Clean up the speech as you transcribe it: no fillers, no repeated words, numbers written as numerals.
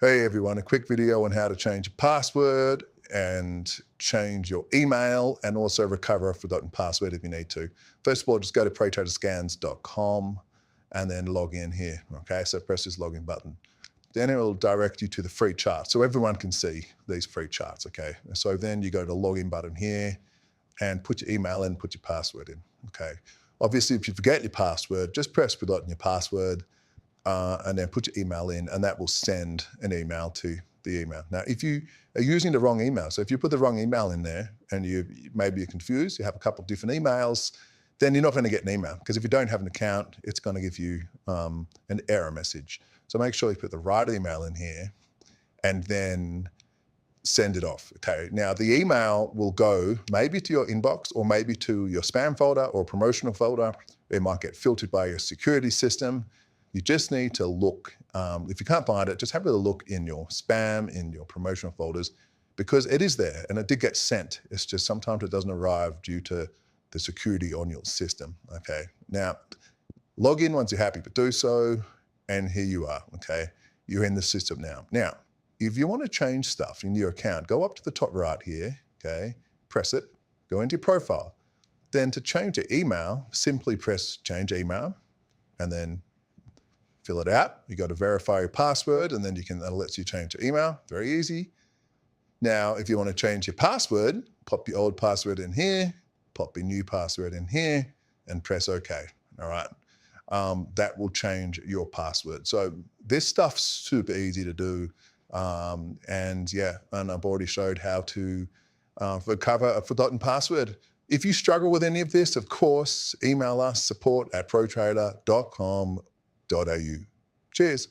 Hey everyone, a quick video on how to change your password and change your email and also recover a forgotten password if you need to. First of all, just go to ProTraderscans.com and then log in here, okay? So press this login button. Then it will direct you to the free chart so everyone can see these free charts, okay? So then you go to the login button here and put your email in, put your password in, okay? Obviously, if you forget your password, just press forgotten your password and then put your email in, and that will send an email to the email. Now, if you are using the wrong email, so if you put the wrong email in there and maybe you're confused, you have a couple of different emails, then you're not going to get an email, because if you don't have an account, it's going to give you an error message. So make sure you put the right email in here and then send it off. Okay. Now the email will go maybe to your inbox or maybe to your spam folder or promotional folder. It might get filtered by your security system. You just need to look, if you can't find it, just have a look in your spam, in your promotional folders, because it is there and it did get sent. It's just sometimes it doesn't arrive due to the security on your system, okay? Now, log in once you're happy to do so, and here you are, okay? You're in the system now. Now, if you want to change stuff in your account, go up to the top right here, okay? Press it, go into your profile. Then to change your email, simply press change email and then fill it out. You got to verify your password and then that lets you change your email. Very easy. Now, if you want to change your password, pop your old password in here, pop your new password in here and press OK, all right? That will change your password. So this stuff's super easy to do. And I've already showed how to recover a forgotten password. If you struggle with any of this, of course, email us support@protrader.com.au. Cheers.